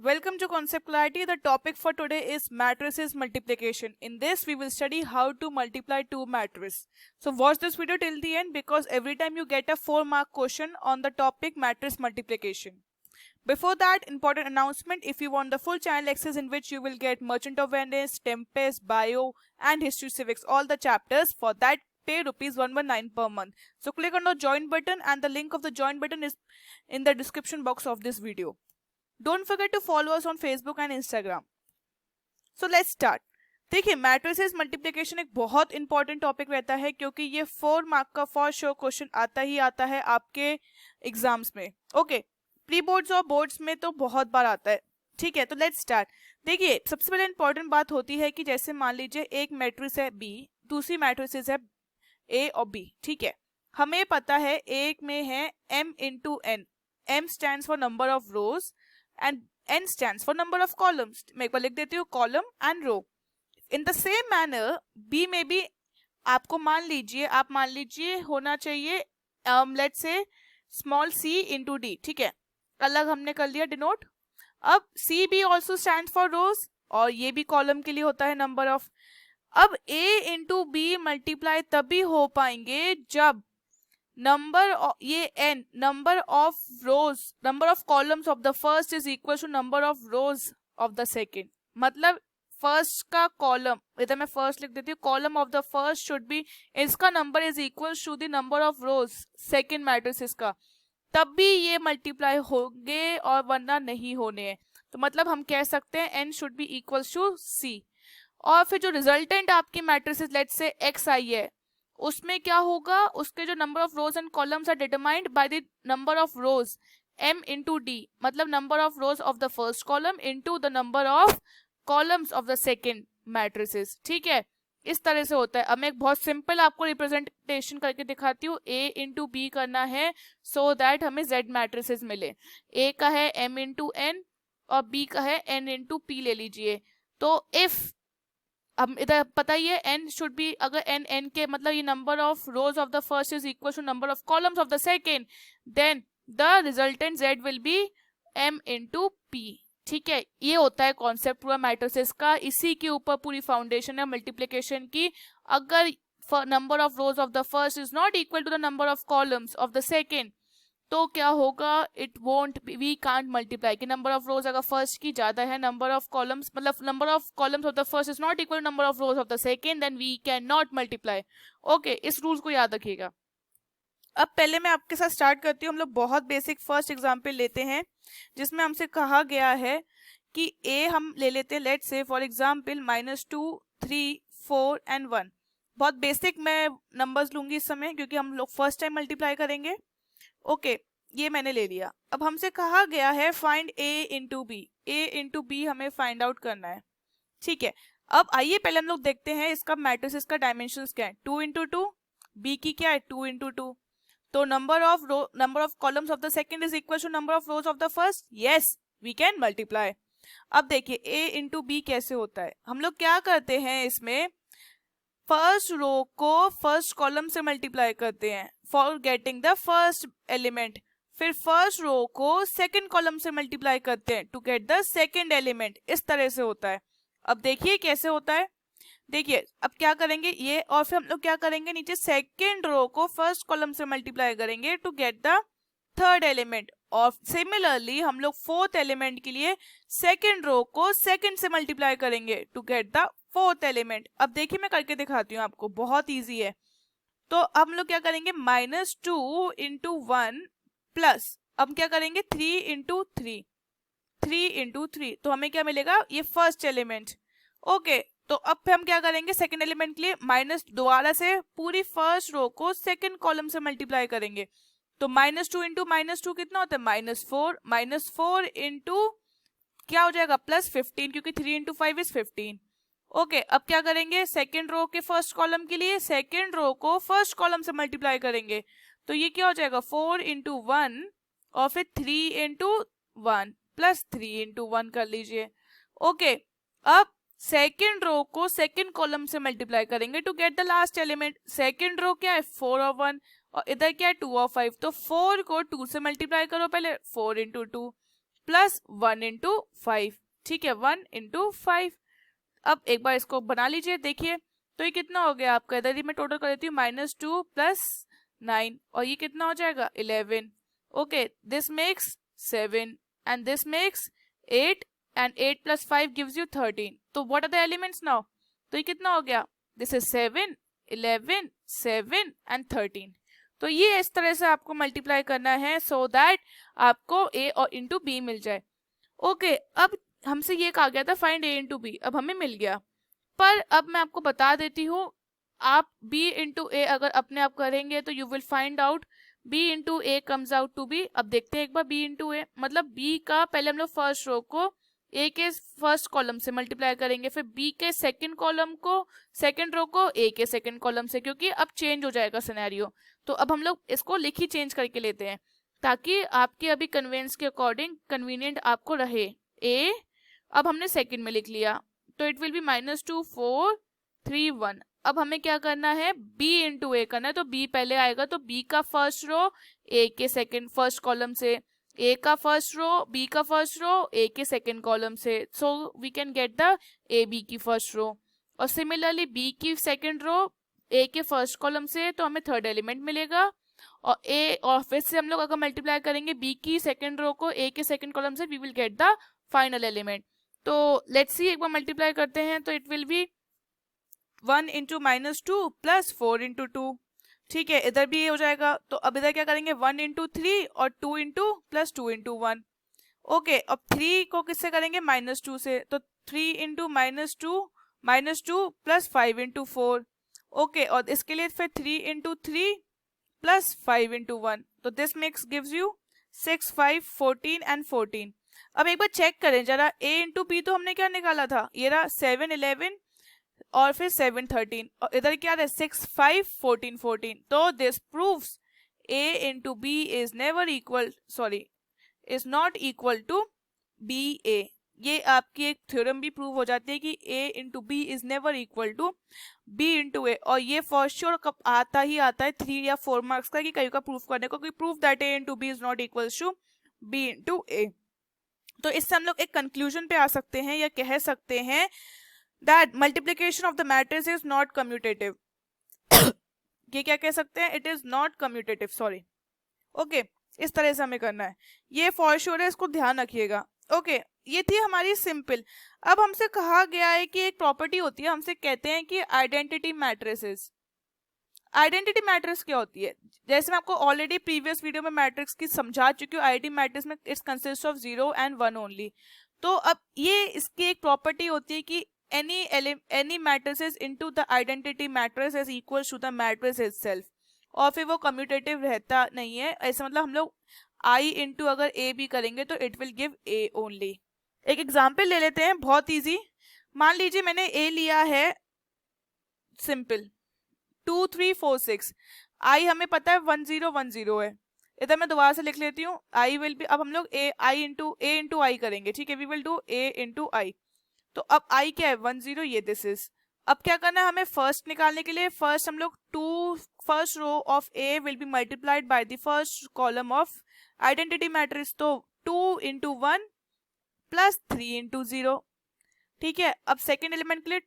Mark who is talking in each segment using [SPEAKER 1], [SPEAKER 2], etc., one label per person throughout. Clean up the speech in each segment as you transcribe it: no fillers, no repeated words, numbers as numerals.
[SPEAKER 1] Welcome to Concept Clarity. The topic for today is matrices multiplication. In this, we will study how to multiply two matrices. So watch this video till the end because every time you get a 4-mark question on the topic matrice multiplication. Before that, important announcement: if you want the full channel access in which you will get Merchant of Venice, Tempest, Bio and History Civics, all the chapters, for that pay ₹119 per month. So click on the join button and the link of the join button is in the description box of this video. Don't forget to follow us on Facebook and Instagram. So let's start. देखिए, matrices multiplication एक बहुत important topic रहता है क्योंकि ये 4 mark का for sure question आता ही आता है आपके एग्जाम्स में. ओके, प्री बोर्ड्स और बोर्ड्स में तो बहुत बार आता है. ठीक है, तो लेट्स स्टार्ट. देखिए, सबसे पहले इंपॉर्टेंट बात होती है कि जैसे मान लीजिए एक मैट्रिक्स है बी, दूसरी मैट्रिसेस है ए और बी. ठीक है, हमें पता है एक में है m into N. m stands for number of rows and n stands for number of columns. मैं एक बार लिख देती हूँ column and row. In the same manner B में भी आपको मान लीजिए होना चाहिए let's say small c into d. ठीक है, अलग हमने कर लिया डिनोट. अब C B also stands for rows और ये भी कॉलम के लिए होता है नंबर ऑफ. अब A into B मल्टीप्लाई तभी हो पाएंगे जब number of rows, number of columns of the first is equal to number of rows of the second. मतलब फर्स्ट का कॉलम, इधर मैं फर्स्ट लिख देती हूँ, column of the first should be, इसका number is equal to the number of rows second matrix का, तब भी ये मल्टीप्लाई होंगे और वरना नहीं होने हैं. तो मतलब हम कह सकते हैं n should be equal to c. और फिर जो रिजल्टेंट आपकी मैट्रिक्स लेट्स से x आई है, उसमें क्या होगा, उसके जो number of rows and columns are determined by the number of rows m into D, मतलब number of rows of the first column into the number of columns of the second matrices. ठीक है, इस तरह से होता है. अब मैं एक बहुत सिंपल आपको रिप्रेजेंटेशन करके दिखाती हूँ. a इंटू बी करना है सो दैट हमें z मैट्रिसेस मिले. a का है m इंटू एन और b का है n इंटू पी ले लीजिए. तो इफ अब इधर पता ही है n शुड बी, अगर n के मतलब ये number of rows of the first is equal to number of columns of the second, then the resultant z will be m into P. ठीक है, ये होता है कॉन्सेप्ट पूरा मैट्रिसेस का. इसी के ऊपर पूरी फाउंडेशन है मल्टीप्लिकेशन की. अगर number of rows of the first is not equal to the number of columns of the second, तो क्या होगा, it won't, we can't multiply. कि नंबर ऑफ रोज अगर फर्स्ट की ज्यादा है, नंबर ऑफ कॉलम्स मतलब number of columns of the first is not equal to number of rows of the second, then we can not multiply. Okay, इस rules को याद रखिएगा. अब पहले मैं आपके साथ स्टार्ट करती हूँ. हम लोग बहुत बेसिक फर्स्ट एग्जाम्पल लेते हैं जिसमें हमसे कहा गया है कि a हम ले लेते हैं let's say for example -2, 3, 4 and 1. बहुत बेसिक मैं नंबर्स लूंगी इस समय क्योंकि हम लोग फर्स्ट टाइम मल्टीप्लाई करेंगे. ओके, ये मैंने ले लिया. अब हमसे कहा गया है find a into B. a into B हमें फाइंड आउट करना है. ठीक है, अब आइए पहले हम लोग देखते हैं इसका मैट्रिसेस का डायमेंशंस क्या है. 2 इंटू 2, बी की क्या है 2 इंटू 2. तो number of columns of the second is equal to number of rows of the first. Yes, we can multiply. अब देखिए a इंटू बी कैसे होता है. हम लोग क्या करते हैं, इसमें फर्स्ट रो को फर्स्ट कॉलम से मल्टीप्लाई करते हैं for getting the first element. फिर फर्स्ट रो को सेकंड कॉलम से मल्टीप्लाई करते हैं to get the second element. इस तरह से होता है. अब देखिए कैसे होता है. देखिए अब क्या करेंगे ये, और फिर हम लोग क्या करेंगे, नीचे सेकंड रो को फर्स्ट कॉलम से मल्टीप्लाई करेंगे to get the third element. और सिमिलरली हम लोग फोर्थ एलिमेंट के लिए सेकंड रो को सेकंड से मल्टीप्लाई करेंगे to get the fourth element. अब देखिए मैं करके दिखाती हूँ आपको, बहुत इजी है. तो अब हम लोग क्या करेंगे, -2 इंटू 1 प्लस, अब क्या करेंगे 3 इंटू 3, 3 इंटू 3. तो हमें क्या मिलेगा, ये फर्स्ट एलिमेंट. ओके, तो अब फिर हम क्या करेंगे, सेकंड एलिमेंट के लिए माइनस दोबारा से पूरी फर्स्ट रो को सेकंड कॉलम से मल्टीप्लाई करेंगे. तो -2 इंटू -2 कितना होता है -4, -4 इंटू क्या हो जाएगा +15 क्योंकि 3 इंटू 5 इज 15. ओके, अब क्या करेंगे, सेकंड रो के फर्स्ट कॉलम के लिए सेकंड रो को फर्स्ट कॉलम से मल्टीप्लाई करेंगे. तो ये क्या हो जाएगा 4 इंटू 1 और फिर 3 इंटू 1 प्लस 3 इंटू 1 कर लीजिए. ओके, अब सेकेंड रो को सेकेंड कॉलम से मल्टीप्लाई करेंगे to get the last element. Second row क्या है 4 और 1 और इधर क्या है 2 और 5. तो 4 को 2 से मल्टीप्लाई करो पहले, 4 इंटू 2 प्लस 1 इंटू 5, ठीक है, 1 इंटू 5। अब एक बार इसको बना लीजिए, देखिए तो ये कितना हो गया आपका, इधर ही मैं टोटल कर देती हूँ, -2 + 9, और ये कितना हो जाएगा 11। Okay, this makes 7 and this makes 8 and 8 + 5 gives you 13। तो what are the elements now, तो ये कितना हो गया, दिस इज 7, 11, 7 एंड 13। तो ये इस तरह से आपको मल्टीप्लाई करना है सो दैट आपको a और इंटू बी मिल जाए। ओके, अब हमसे ये कहा गया था फाइंड a इंटू बी, अब हमें मिल गया, पर अब मैं आपको बता देती हूँ, आप b इंटू ए अगर अपने आप करेंगे तो you will find out b into A comes out to B. अब देखते हैं एक बार b इंटू ए, मतलब b का पहले हम लोग फर्स्ट रो को a के फर्स्ट कॉलम से मल्टीप्लाई करेंगे, फिर b के सेकंड कॉलम को, सेकंड रो को a के सेकंड कॉलम से, क्योंकि अब चेंज हो जाएगा सिनेरियो। तो अब हम लोग इसको लिखी चेंज करके लेते हैं ताकि आपके अभी कन्वेंस के अकॉर्डिंग कन्वीनियंट आपको रहे। a अब हमने सेकंड में लिख लिया, तो इट विल बी -2 4 3 1। अब हमें क्या करना है, b इंटू ए करना है, तो b पहले आएगा, तो b का फर्स्ट रो a के सेकंड फर्स्ट कॉलम से, a का फर्स्ट रो b का फर्स्ट रो a के सेकंड कॉलम से, so we can get the a b की फर्स्ट रो। और सिमिलरली b की सेकंड रो a के फर्स्ट कॉलम से, तो हमें थर्ड एलिमेंट मिलेगा, और a और फिर से हम लोग अगर मल्टीप्लाई करेंगे b की सेकंड रो को a के सेकंड कॉलम से, we will get the final element. तो लेट्स सी, एक बार मल्टीप्लाई करते हैं, तो it will be 1 into -2 + 4 into 2, ठीक है, इधर भी ये हो जाएगा। तो अब इधर क्या करेंगे, 1 इंटू 3 और 2 इंटू + 2 इंटू 1। ओके, अब 3 को किससे करेंगे, -2 से, तो 3 इंटू -2 + 5 इंटू 4। ओके, और इसके लिए फिर 3 इंटू 3 + 5 इंटू 1, तो this makes gives you 6 5 14 and 14। अब एक बार चेक करें जरा, a इंटू बी तो हमने क्या निकाला था, ये रहा 7 11 और फिर 7 13, और इधर क्या रहा 6 5 14 14। तो this proves a into B is never equal, sorry, is not equal to B A. ये आपकी एक थ्योरम भी प्रूव हो जाती है कि a into B is never equal to b into A, और ये फॉर श्योर कब आता ही आता है 3 या 4 मार्क्स का, कि कहीं का प्रूफ करने को, कि proof that a into B is not equal to b into A. तो इससे हम लोग एक कंक्लूजन पे आ सकते हैं या कह सकते हैं that multiplication of the matrix is not commutative. ये क्या कह सकते हैं, it is not commutative, sorry. Okay, इस तरह से हमें करना है, ये फॉर श्योर है, इसको ध्यान रखिएगा। ओके, ये थी हमारी सिंपल। अब हमसे कहा गया है कि एक प्रॉपर्टी होती है, हमसे कहते हैं कि आइडेंटिटी मैट्रिसेस। आइडेंटिटी मैट्रिक्स क्या होती है, जैसे मैं आपको ऑलरेडी प्रीवियस वीडियो में मैट्रिक्स की समझा चुकी हूँ, आइडेंटिटी मैट्रिक्स में it's consist of 0 and 1 only. तो अब ये इसकी एक प्रॉपर्टी होती है कि any matrices into the identity matrix is equal to the matrix itself, और फिर वो कम्यूटेटिव रहता नहीं है, ऐसा मतलब हम लोग i इंटू अगर a भी करेंगे तो it will give a only. एक एग्जाम्पल ले लेते हैं, बहुत इजी। मान लीजिए मैंने a लिया है सिंपल 2 3 4 6, i हमें पता है 1 0 1 0 है, इधर मैं दोबारा से लिख लेती हूँ, i विल बी, अब हम लोग a इंटू i करेंगे, ठीक है, we will do a into i। तो अब i क्या है 1 0, ये दिस इज। अब क्या करना है हमें फर्स्ट निकालने के लिए, फर्स्ट हम लोग first row of a will be multiplied by the first column of identity matrix, तो 2 इंटू 1 + 3 इंटू 0, ठीक है। अब सेकेंड एलिमेंट के लिए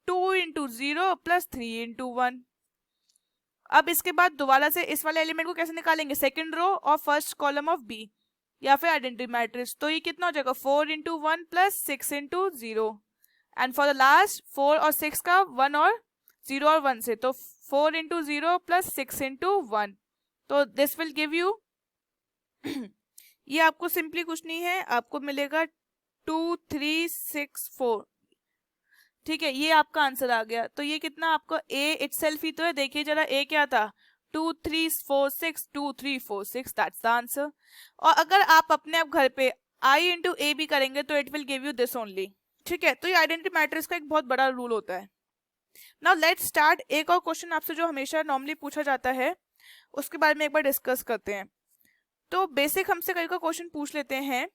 [SPEAKER 1] 2 इंटू 0 + 3 इंटू 1। अब इसके बाद दोबारा से इस वाले एलिमेंट को कैसे निकालेंगे, सेकेंड रो और फर्स्ट कॉलम ऑफ b या फिर आइडेंटिटी मैट्रिक्स, तो ये कितना हो जाएगा 4 into 1 + 6 into 0, and for the last 4 और 6 का 1 और 0 और 1 से, तो 4 इंटू 0 + 6 इंटू 1, तो दिस विल गिव यू ये आपको सिंपली कुछ नहीं है, आपको मिलेगा 2 3 6 4, ठीक है, ये आपका आंसर आ गया। तो ये कितना आपका a इटसेल्फ ही तो है, देखिए जरा a क्या था 2 3 4 6 2 3 4 6, दैट्स द आंसर। और अगर आप अपने आप घर पे i इंटू ए भी करेंगे तो it will give you this only, ठीक है। तो ये आइडेंटिटी मैट्रिक्स का एक बहुत बड़ा रूल होता है। नाउ लेट्स स्टार्ट, एक और क्वेश्चन आपसे जो हमेशा नॉर्मली पूछा जाता है उसके बारे में एक बार डिस्कस करते हैं। तो बेसिक हमसे कई का क्वेश्चन पूछ लेते हैं,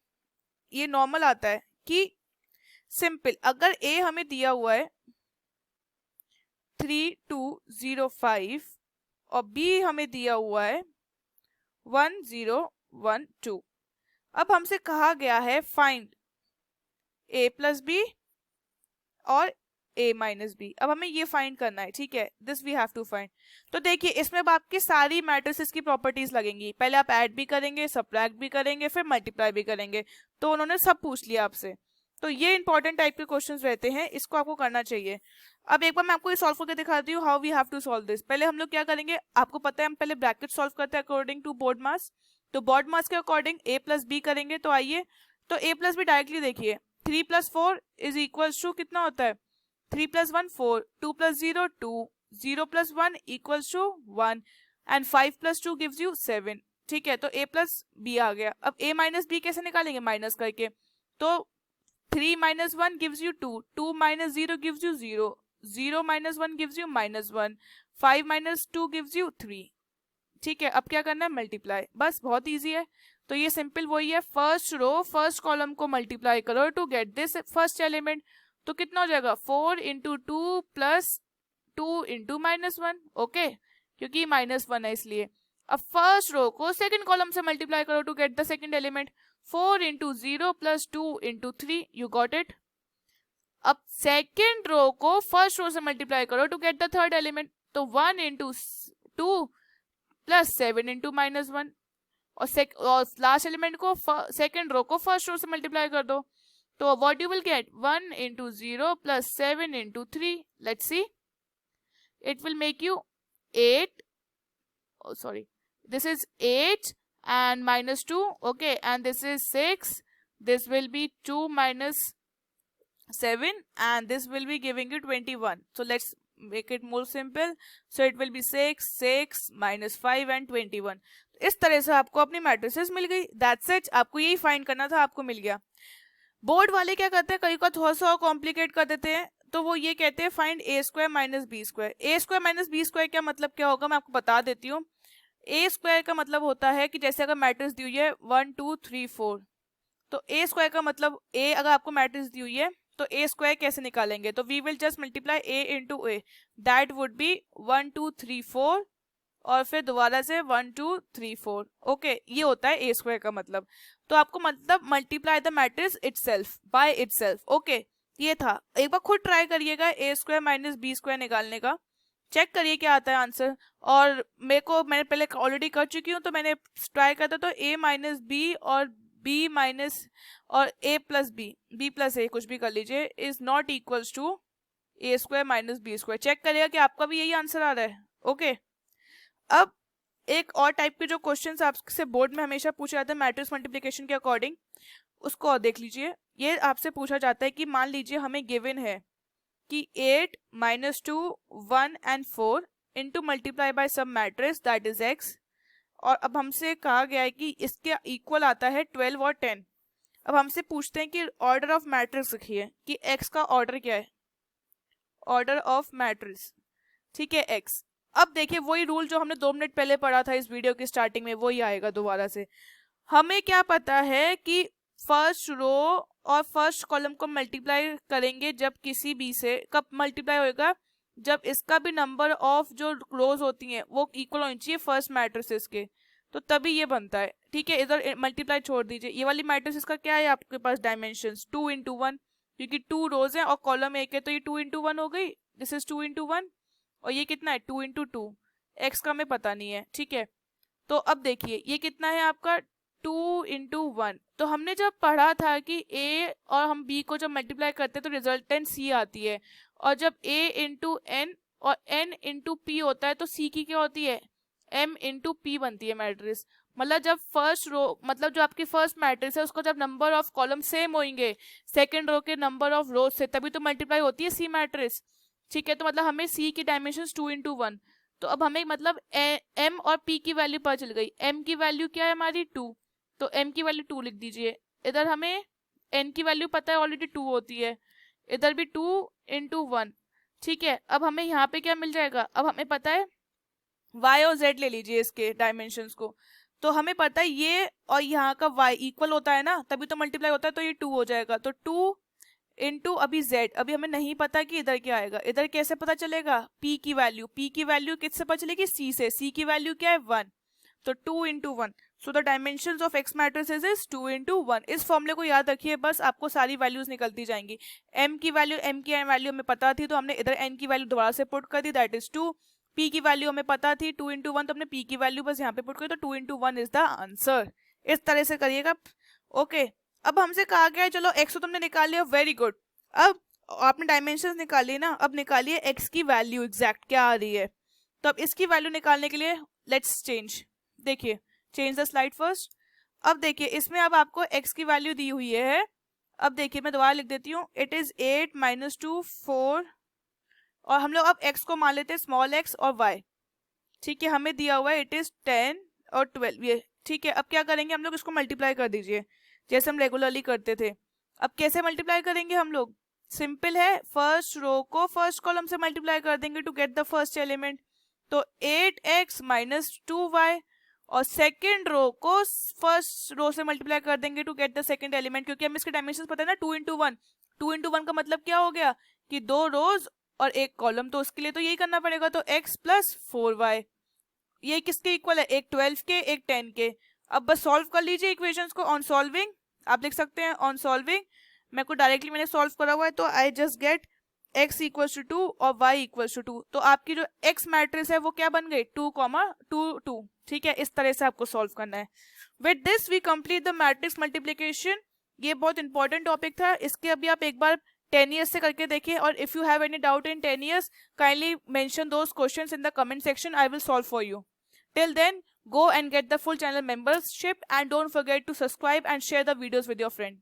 [SPEAKER 1] ये नॉर्मल आता है कि सिंपल अगर a हमें दिया हुआ है 3205 और b हमें दिया हुआ है 1012, अब हमसे कहा गया है फाइंड a प्लस बी और a माइनस बी। अब हमें ये फाइंड करना है, ठीक है, this we have to find. तो देखिए इसमें अब आपकी सारी मैट्रिसेस की प्रॉपर्टीज लगेंगी, पहले आप ऐड भी करेंगे, सबट्रैक्ट भी करेंगे, फिर मल्टीप्लाई भी करेंगे। तो उन्होंने सब पूछ लिया आपसे, तो ये इंपॉर्टेंट टाइप के क्वेश्चंस रहते हैं, इसको आपको करना चाहिए। अब एक बार मैं आपको ये सॉल्व करके दिखाती हूँ how we have to solve this. पहले हम लोग क्या करेंगे, आपको पता है हम पहले ब्रैकेट सॉल्व करते हैं अकॉर्डिंग टू बोर्ड मास। तो बोर्ड मास के अकॉर्डिंग a प्लस बी करेंगे। तो आइए, तो a प्लस बी डायरेक्टली देखिए, 3 प्लस 4 इज इक्वल टू कितना होता है, 3 plus 1 4, 2 plus 0 2, 0 plus 1 equals to 1 and 5 plus 2 gives you 7। ठीक है, तो a प्लस बी आ गया। अब a माइनस बी कैसे निकालेंगे, माइनस करके। तो 3 minus 1 gives you 2, 2 minus 0 gives you 0, 0 minus 1 gives you -1, 5 minus 2 gives you 3। ठीक है, अब क्या करना है, मल्टीप्लाई, बस बहुत इजी है। तो ये सिंपल वही है, फर्स्ट रो फर्स्ट कॉलम को मल्टीप्लाई करो to get this first element. तो कितना हो जाएगा, 4 इंटू 2 प्लस 2 इंटू -1, ओके, क्योंकि -1 है इसलिए। अब फर्स्ट रो को सेकंड कॉलम से मल्टीप्लाई करो to get the second element, 4 into 0 plus 2 into 3, you got it. अब सेकेंड रो को फर्स्ट रो से मल्टीप्लाई करो to get the third element, तो 1 इंटू 2 प्लस 7 इंटू -1, और लास्ट एलिमेंट को सेकेंड रो को फर्स्ट रो से मल्टीप्लाई कर दो। तो what you will get, 1 into 0 plus 7 into 3, let's see, it will make you 8, sorry, this is 8 and -2, okay, and this is 6, this will be 2 minus 7 and this will be giving you 21. So let's make it more simple, so it will be 6 6 minus 5 and 21। इस तरह से आपको अपनी matrices मिल गई, that's it, आपको यही find करना था, आपको मिल गया। बोर्ड वाले क्या करते हैं, कई का थोड़ा सा कॉम्प्लिकेट कर देते हैं, तो वो ये कहते हैं find a square minus b square. a square minus b square क्या मतलब क्या होगा, मैं आपको बता देती हूँ। a स्क्वायर का मतलब होता है कि जैसे अगर मैट्रिक्स दी हुई है 1 2 3 4, तो a स्क्वायर का मतलब a, अगर आपको मैट्रिक्स दी हुई है तो a स्क्वायर कैसे निकालेंगे, तो we will just multiply a into a, that would be 1 2 3 4 और फिर दोबारा से 1 2 3 4, ओके, ये होता है a स्क्वायर का मतलब। तो आपको मतलब multiply the matrix itself by itself, okay, ये था। एक बार खुद ट्राई करिएगा a square minus b square निकालने का, चेक करिए क्या आता है आंसर। और मैंने पहले ऑलरेडी कर चुकी हूँ, तो मैंने ट्राई करता तो a माइनस बी और b माइनस और a plus b plus a, कुछ भी कर लीजिए, is not equals to a square minus b square. Check करिएगा कि आपका भी यही आंसर आ रहा है, ओके। अब एक और टाइप के जो क्वेश्चंस आपसे बोर्ड में हमेशा पूछे जाते हैं मैट्रिक्स मल्टीप्लिकेशन के अकॉर्डिंग, उसको और देख लीजिए। ये आपसे पूछा जाता है कि मान लीजिए हमें गिवन है कि 8 -2 1 and 4 इंटू मल्टीप्लाई बाय सब मैट्रिक्स दैट इज x, और अब हमसे कहा गया है कि इसके इक्वल आता है 12 और 10। अब हमसे पूछते हैं कि ऑर्डर ऑफ मैट्रिक्स लिखिए कि x का ऑर्डर क्या है, ऑर्डर ऑफ मैट्रिक्स, ठीक है, x। अब देखिए वही रूल जो हमने 2 मिनट पहले पढ़ा था इस वीडियो की स्टार्टिंग में, वही आएगा दोबारा से। हमें क्या पता है कि फर्स्ट रो और फर्स्ट कॉलम को मल्टीप्लाई करेंगे जब किसी भी से, कब मल्टीप्लाई होएगा, जब इसका भी नंबर ऑफ जो रोज होती हैं वो इक्वल होनी चाहिए फर्स्ट मैट्रिक्स के, तो तभी ये बनता है, ठीक है। इधर मल्टीप्लाई छोड़ दीजिए, ये वाली मैट्रिक्स का क्या है आपके पास डायमेंशंस 2 इंटू 1, क्योंकि 2 रोज है और कॉलम 1 है, तो ये 2 इंटू 1 हो गई, दिस इज 2 इंटू 1, और ये कितना है 2 इंटू 2, एक्स का हमें पता नहीं है, ठीक है। तो अब देखिए ये कितना है आपका 2 इंटू 1, तो हमने जब पढ़ा था कि a और हम b को जब मल्टीप्लाई करते हैं तो रिजल्टेंट c आती है, और जब a इंटू n और n इंटू p होता है तो c की क्या होती है, m इंटू p बनती है मैट्रिक्स। मतलब जब फर्स्ट रो, मतलब जो आपकी फर्स्ट मैट्रिक्स है उसको जब नंबर ऑफ कॉलम सेम होंगे सेकंड रो के नंबर ऑफ रोज से, तभी तो मल्टीप्लाई होती है सी मैट्रिक्स, ठीक है। तो मतलब हमें सी की डायमेंशन 2 इंटू 1, तो अब हमें मतलब m और p की वैल्यू पता चल गई। m की वैल्यू क्या है हमारी 2, तो m की वैल्यू 2 लिख दीजिए। इधर हमें n की वैल्यू पता है ऑलरेडी 2 होती है, इधर भी 2 इंटू 1, ठीक है। अब हमें यहाँ पे क्या मिल जाएगा, अब हमें पता है y और z ले लीजिए इसके डायमेंशंस को, तो हमें पता है ये और यहाँ का y इक्वल होता है ना, तभी तो मल्टीप्लाई होता है, तो ये 2 हो जाएगा। तो 2 इंटू अभी z, अभी हमें नहीं पता कि इधर क्या आएगा, इधर कैसे पता चलेगा, p की वैल्यू किससे पता चलेगी, c से, c की वैल्यू क्या है 1, तो 2 into 1, so the dimensions of x matrices is 2 into 1। इस फॉर्मूले को याद रखिए, बस आपको सारी वैल्यूज निकलती जाएंगी। m की वैल्यू हमें पता थी तो हमने इधर n की वैल्यू दोबारा से पुट कर दी, दैट इज 2। p की वैल्यू हमें पता थी 2 into 1, तो हमने p की वैल्यू बस यहाँ पे पुट कर, तो 2 into 1 इज द आंसर। इस तरह से करिएगा। ओके, अब हमसे कहा गया है, चलो x तो तुमने निकाल लिया, वेरी गुड। अब आपने डायमेंशंस निकाली ना, अब निकालिए x की वैल्यू एग्जैक्ट क्या आ रही है। तो अब इसकी वैल्यू निकालने के लिए लेट्स चेंज, देखिए चेंज द स्लाइड फर्स्ट। अब देखिए इसमें अब आपको x की वैल्यू दी हुई है। अब देखिए मैं दोबारा लिख देती हूँ, इट इज 8 - 2 4, और हम लोग अब x को मान लेते हैं स्मॉल x और y। ठीक है, हमें दिया हुआ है इट इज 10 और 12 ये। ठीक है, अब क्या करेंगे हम लोग, इसको मल्टीप्लाई कर दीजिए जैसे हम रेगुलरली करते थे। अब कैसे मल्टीप्लाई करेंगे हम लोग, सिंपल है, फर्स्ट रो को फर्स्ट कॉलम से मल्टीप्लाई कर देंगे to get the first element. तो 8x - 2y, और सेकेंड रो को फर्स्ट रो से मल्टीप्लाई कर देंगे to get the second element, क्योंकि हमें इसके डायमेंशंस पता है ना, 2 into 1। 2 into 1 का मतलब क्या हो गया कि 2 रोज और 1 कॉलम, तो उसके लिए तो यही करना पड़ेगा। तो x + 4y, ये किसके इक्वल है, एक 12 के एक 10 के। अब बस सॉल्व कर लीजिए इक्वेशंस को। ऑन सॉल्विंग आप लिख सकते हैं, ऑन सॉल्विंग मैं को डायरेक्टली मैंने सॉल्व करा हुआ है, तो आई जस्ट गेट x = 2 और y = 2। तो आपकी जो x मैट्रिक्स है वो क्या बन गई, 2, 2, 2। ठीक है, इस तरह से आपको सॉल्व करना है। With this we complete the matrix multiplication. ये बहुत इंपॉर्टेंट टॉपिक था, इसके अभी आप एक बार 10 years से करके देखिए, और if you have any doubt in 10 years kindly mention those questions in the comment section, I will solve for you. Till then, go and get the full channel membership, and don't forget to subscribe and share the videos with your friend.